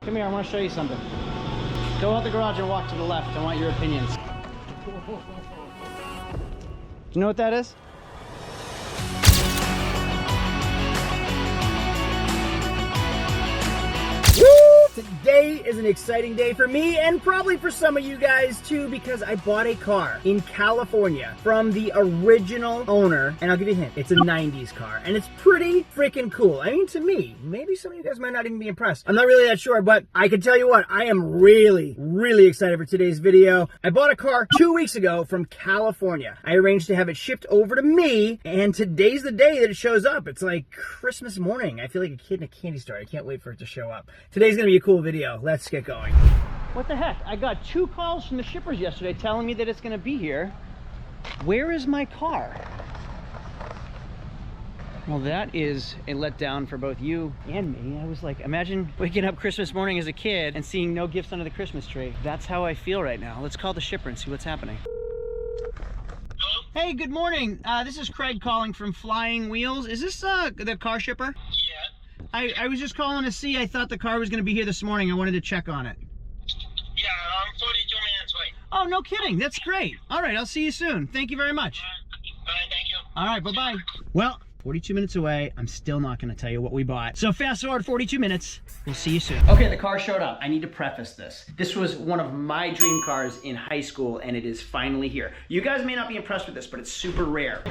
Come here, I want to show you something. Go out the garage and walk to the left. I want your opinions. Do you know what that is? Today is an exciting day for me and probably for some of you guys too, because I bought a car in California from the original owner, and I'll give you a hint, it's a 90s car and it's pretty freaking cool. I mean, to me, maybe some of you guys might not even be impressed. I'm not really that sure, but I can tell you what, I am really excited for today's video. I bought a car 2 weeks ago from California. I arranged to have it shipped over to me, and today's the day that it shows up. It's like Christmas morning. I feel like a kid in a candy store. I can't wait for it to show up. Today's gonna be a cool video. Let's get going. What the heck? I got 2 calls from the shippers yesterday telling me that it's gonna be here. Where is my car? Well, that is a letdown for both you and me. I was like, imagine waking up Christmas morning as a kid and seeing no gifts under the Christmas tree. That's how I feel right now. Let's call the shipper and see what's happening. Hey, good morning. This is Craig calling from Flying Wheels. Is this the car shipper? Yeah. I was just calling to see. I thought the car was going to be here this morning. I wanted to check on it. Yeah, I'm 42 minutes away. Oh, no kidding. That's great. All right, I'll see you soon. Thank you very much. All right, thank you. All right, bye-bye. Well, 42 minutes away. I'm still not going to tell you what we bought. So fast forward 42 minutes. We'll see you soon. Okay, the car showed up. I need to preface this. This was one of my dream cars in high school, and it is finally here. You guys may not be impressed with this, but it's super rare.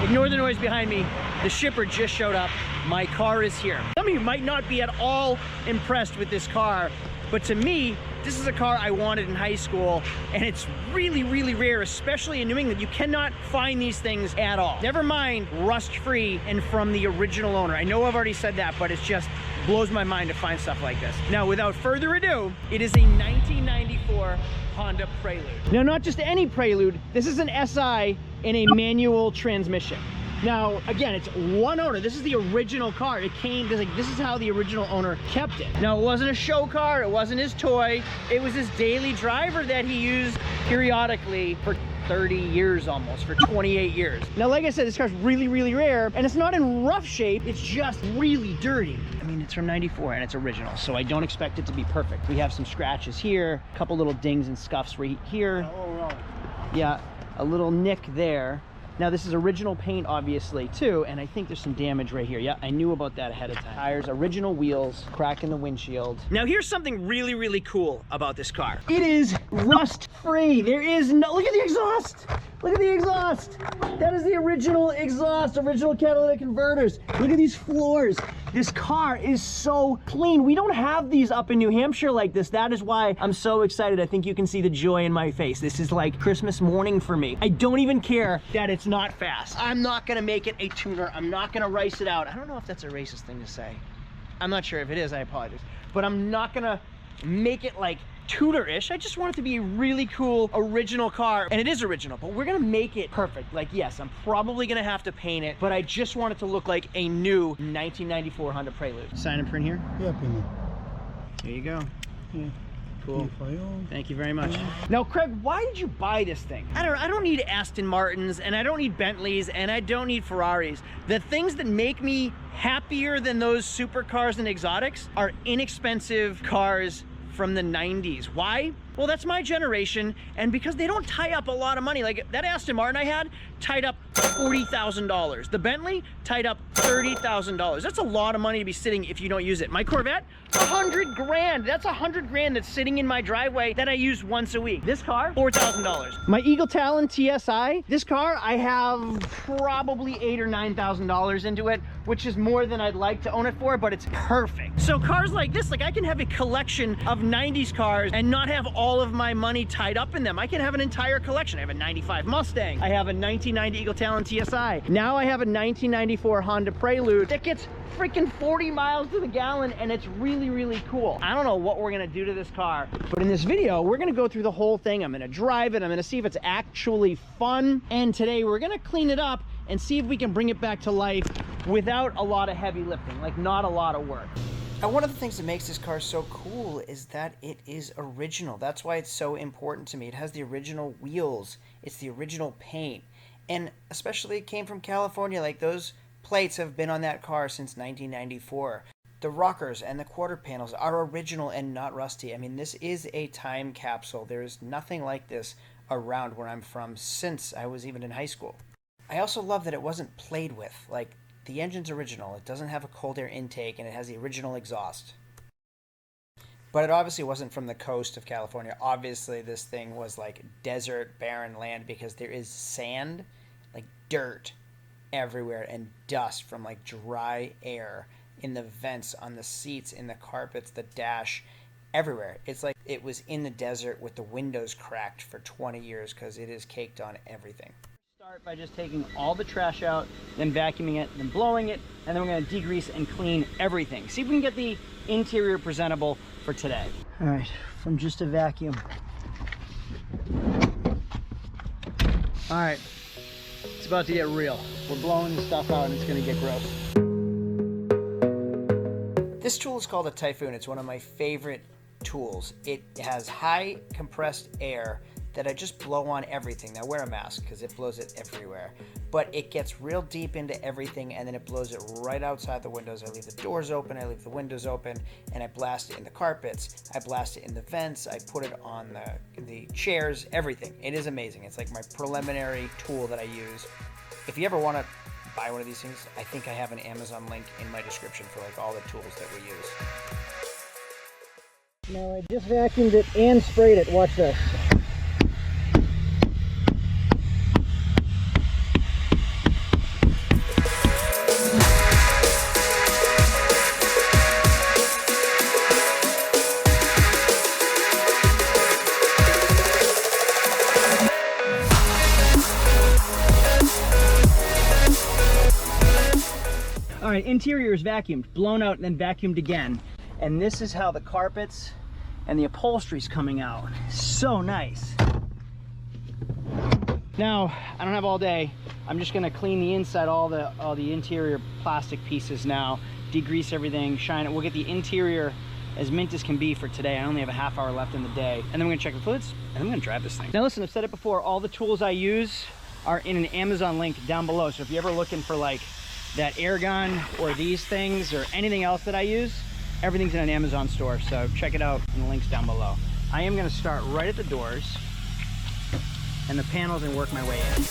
Ignore the noise behind me. The shipper just showed up. My car is here. Some of you might not be at all impressed with this car, but to me, this is a car I wanted in high school, and it's really rare, especially in New England. You cannot find these things at all. Never mind rust-free and from the original owner. I know I've already said that, but it just blows my mind to find stuff like this. Now, without further ado, it is a 1994 Honda Prelude. Now, not just any Prelude, this is an SI in a manual transmission. Now, again, it's one owner. This is the original car. It came, this is how the original owner kept it. Now, it wasn't a show car. It wasn't his toy. It was his daily driver that he used periodically for 30 years almost, for 28 years. Now, like I said, this car's really rare, and it's not in rough shape. It's just really dirty. I mean, it's from 94 and it's original, so I don't expect it to be perfect. We have some scratches here, a couple little dings and scuffs right here. Yeah, a little nick there. Now, this is original paint, obviously, too, and I think there's some damage right here. Yeah, I knew about that ahead of time. Tires, original wheels, crack in the windshield. Now, here's something really cool about this car. It is rust-free. There is no... Look at the exhaust! Look at the exhaust! That is the original exhaust, original catalytic converters. Look at these floors. This car is so clean. We don't have these up in New Hampshire like this. That is why I'm so excited. I think you can see the joy in my face. This is like Christmas morning for me. I don't even care that it's not fast. I'm not gonna make it a tuner. I'm not gonna race it out. I don't know if that's a racist thing to say. I'm not sure. If it is, I apologize. But I'm not gonna make it like tuner-ish. I just want it to be a really cool original car, and it is original, but we're gonna make it perfect. Like, yes, I'm probably gonna have to paint it, but I just want it to look like a new 1994 Honda Prelude. Sign and print here? Yeah, print. There you go. Yeah. Cool. Thank you very much. Now, Craig, why did you buy this thing? I don't need Aston Martins, and I don't need Bentleys, and I don't need Ferraris. The things that make me happier than those supercars and exotics are inexpensive cars from the 90s. Why? Well, that's my generation, and because they don't tie up a lot of money. Like that Aston Martin I had tied up $40,000. The Bentley tied up $30,000. That's a lot of money to be sitting if you don't use it. My Corvette, 100 grand. That's 100 grand that's sitting in my driveway that I use once a week. This car, $4,000. My Eagle Talon TSI, this car, I have probably $8,000 or $9,000 into it, which is more than I'd like to own it for, but it's perfect. So cars like this, like I can have a collection of 90s cars and not have all of my money tied up in them. I can have an entire collection. I have a 95 Mustang. I have a 1990 Eagle Talon TSI. Now I have a 1994 Honda Prelude that gets freaking 40 miles to the gallon, and it's really cool. I don't know what we're gonna do to this car, but in this video, we're gonna go through the whole thing. I'm gonna drive it. I'm gonna see if it's actually fun. And today we're gonna clean it up and see if we can bring it back to life without a lot of heavy lifting, like not a lot of work. And one of the things that makes this car so cool is that it is original. That's why it's so important to me. It has the original wheels. It's the original paint. And especially it came from California. Like those plates have been on that car since 1994. The rockers and the quarter panels are original and not rusty. I mean, this is a time capsule. There is nothing like this around where I'm from since I was even in high school. I also love that it wasn't played with. Like, the engine's original. It doesn't have a cold air intake, and it has the original exhaust. But it obviously wasn't from the coast of California. Obviously, this thing was like desert, barren land because there is sand, like dirt, everywhere and dust from like dry air in the vents, on the seats, in the carpets, the dash, everywhere. It's like it was in the desert with the windows cracked for 20 years because it is caked on everything. Start by just taking all the trash out, then vacuuming it, then blowing it, and then we're going to degrease and clean everything. See if we can get the interior presentable for today. All right, from just a vacuum. All right, it's about to get real. We're blowing the stuff out and it's going to get gross. This tool is called a Typhoon. It's one of my favorite tools. It has high compressed air that I just blow on everything. Now wear a mask because it blows it everywhere. But it gets real deep into everything and then it blows it right outside the windows. I leave the doors open, I leave the windows open, and I blast it in the carpets. I blast it in the vents. I put it on the chairs, everything. It is amazing. It's like my preliminary tool that I use. If you ever want to buy one of these things, I think I have an Amazon link in my description for like all the tools that we use. Now I just vacuumed it and sprayed it. Watch this. All right, interior is vacuumed, blown out, and then vacuumed again. And this is how the carpets and the upholstery is coming out. So nice. Now, I don't have all day. I'm just gonna clean the inside, all the interior plastic pieces now, degrease everything, shine it. We'll get the interior as mint as can be for today. I only have a half hour left in the day. And then we're gonna check the fluids, and then I'm gonna drive this thing. Now listen, I've said it before, all the tools I use are in an Amazon link down below. So if you're ever looking for like that air gun or these things or anything else that I use, everything's in an Amazon store. So check it out in the links down below. I am gonna start right at the doors and the panels and work my way in.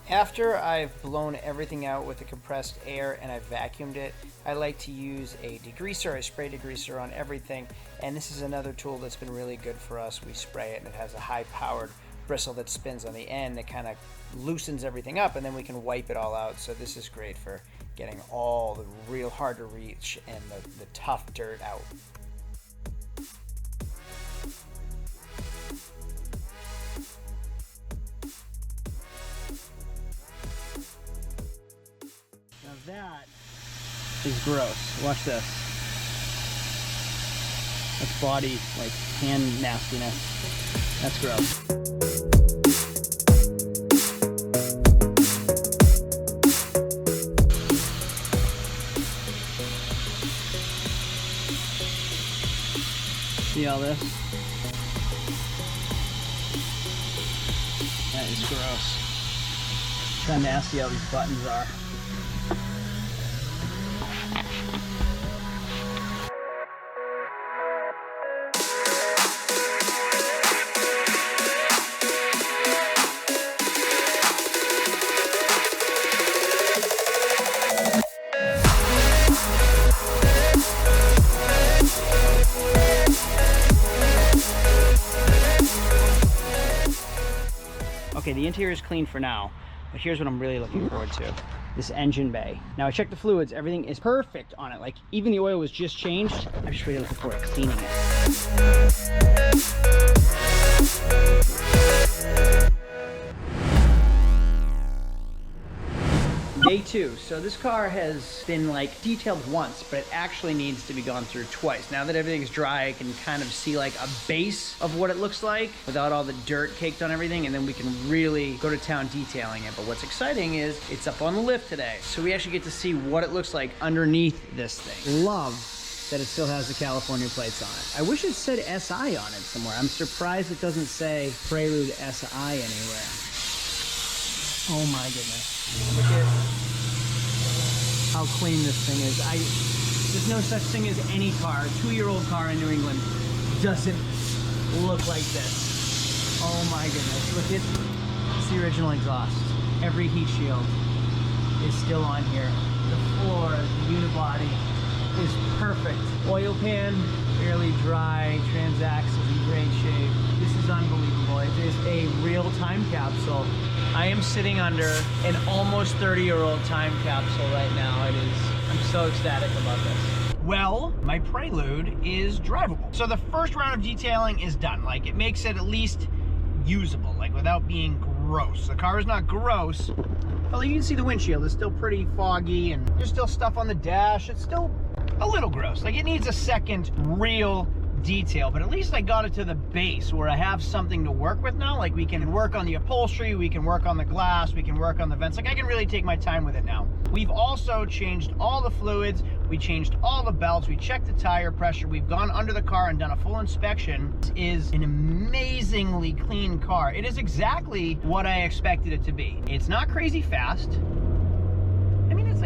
After I've blown everything out with the compressed air and I've vacuumed it, I like to use a degreaser. I spray degreaser on everything, and this is another tool that's been really good for us. We spray it and it has a high-powered bristle that spins on the end that kind of loosens everything up, and then we can wipe it all out. So this is great for getting all the real hard to reach and the tough dirt out. Now that is gross. Watch this. That's body, like hand nastiness. That's gross. See all this? That is gross. Look how nasty all these buttons are. Okay, the interior is clean for now, but here's what I'm really looking forward to. This engine bay. Now I checked the fluids, everything is perfect on it. Like even the oil was just changed. I'm just really looking forward to cleaning it. Day two. So this car has been like detailed once, but it actually needs to be gone through twice. Now that everything's dry, I can kind of see like a base of what it looks like without all the dirt caked on everything, and then we can really go to town detailing it. But what's exciting is it's up on the lift today. So we actually get to see what it looks like underneath this thing. Love that it still has the California plates on it. I wish it said SI on it somewhere. I'm surprised it doesn't say Prelude SI anywhere. Oh my goodness. Look at how clean this thing is. There's no such thing as any car, a 2-year-old car in New England doesn't look like this. Oh my goodness, look at, it's the original exhaust. Every heat shield is still on here. The floor, the unibody is perfect. Oil pan, fairly dry, transaxles in great shape. This is unbelievable. It is a real time capsule. I am sitting under an almost 30-year-old time capsule right now. I'm so ecstatic about this. Well, my Prelude is drivable. So the first round of detailing is done. Like, it makes it at least usable, like without being gross. The car is not gross. Well, you can see the windshield is still pretty foggy and there's still stuff on the dash. It's still a little gross. Like, it needs a second real detail, but at least I got it to the base where I have something to work with now. Like, we can work on the upholstery, we can work on the glass, we can work on the vents. Like, I can really take my time with it now. We've also changed all the fluids, we changed all the belts, we checked the tire pressure, we've gone under the car and done a full inspection. This is an amazingly clean car. It is exactly what I expected it to be. It's not crazy fast. I mean, it's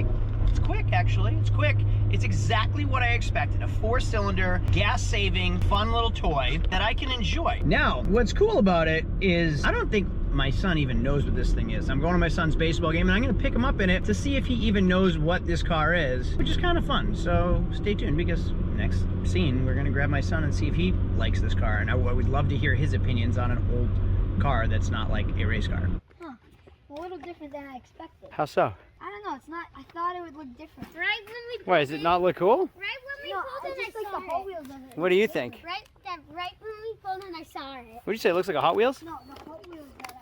quick, actually. It's quick. It's exactly what I expected. A 4-cylinder, gas-saving, fun little toy that I can enjoy. Now, what's cool about it is I don't think my son even knows what this thing is. I'm going to my son's baseball game and I'm going to pick him up in it to see if he even knows what this car is, which is kind of fun. So stay tuned, because next scene, we're going to grab my son and see if he likes this car. And I would love to hear his opinions on an old car that's not like a race car. Huh. A little different than I expected. How so? I don't know. It's not. I thought it would look different. Right when we Why, does it not look cool? Right when we No, pulled I in, just I like saw the Hot it. Wheels of it. What do you think? Right when we pulled in, I saw it. What'd you say? It looks like a Hot Wheels? No, the Hot Wheels that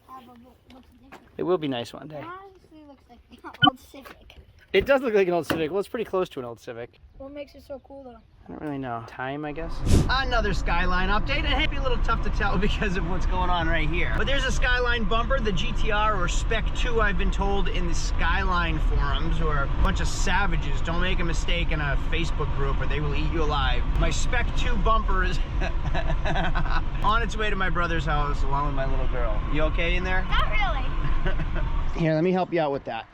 I have looks different. It will be nice one day. It honestly looks like the old Civic. It does look like an old Civic. Well, it's pretty close to an old Civic. What makes it so cool though? I don't really know. Time, I guess. Another Skyline update. It may be a little tough to tell because of what's going on right here. But there's a Skyline bumper, the GTR or Spec 2, I've been told in the Skyline forums, who are a bunch of savages. Don't make a mistake in a Facebook group or they will eat you alive. My Spec 2 bumper is on its way to my brother's house along with my little girl. You okay in there? Not really. Here, let me help you out with that.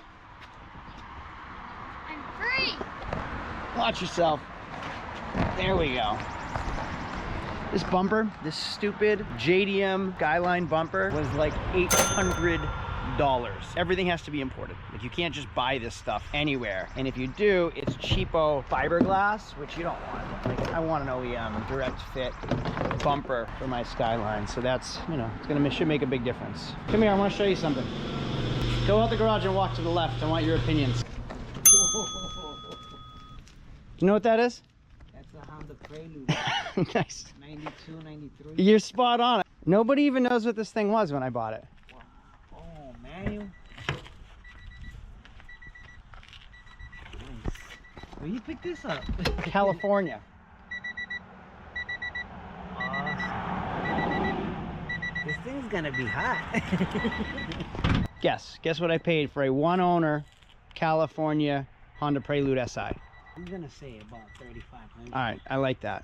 I'm free. Watch yourself. There we go. This bumper, this stupid JDM Skyline bumper, was like $800. Everything has to be imported. Like, you can't just buy this stuff anywhere. And if you do, it's cheapo fiberglass, which you don't want. Like, I want an OEM direct fit bumper for my Skyline. So that's, you know, should make a big difference. Come here, I want to show you something. Go out the garage and walk to the left. I want your opinions. You know what that is? That's a Honda Prelude. Nice. 92, 93. You're spot on. Nobody even knows what this thing was when I bought it. Wow. Oh, manual. Nice. Where you pick this up? California. Awesome. This thing's gonna be hot. Guess what I paid for a one-owner California Honda Prelude Si. I'm gonna say about 3,500. All right, I like that.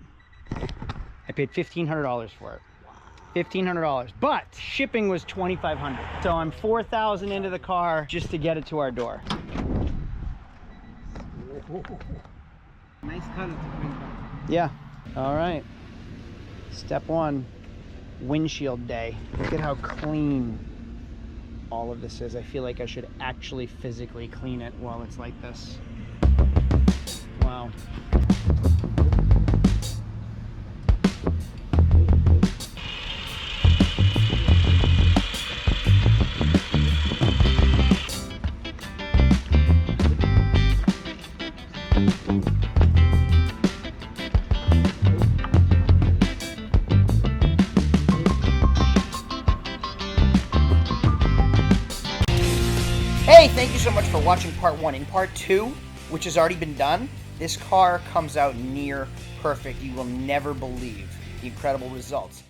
I paid $1,500 for it. $1,500, but shipping was $2,500. So I'm $4,000 into the car just to get it to our door. Nice color to print on. Yeah. All right. Step one, windshield day. Look at how clean all of this is. I feel like I should actually physically clean it while it's like this. Wow. Hey, thank you so much for watching part one. In part two, which has already been done, this car comes out near perfect. You will never believe the incredible results.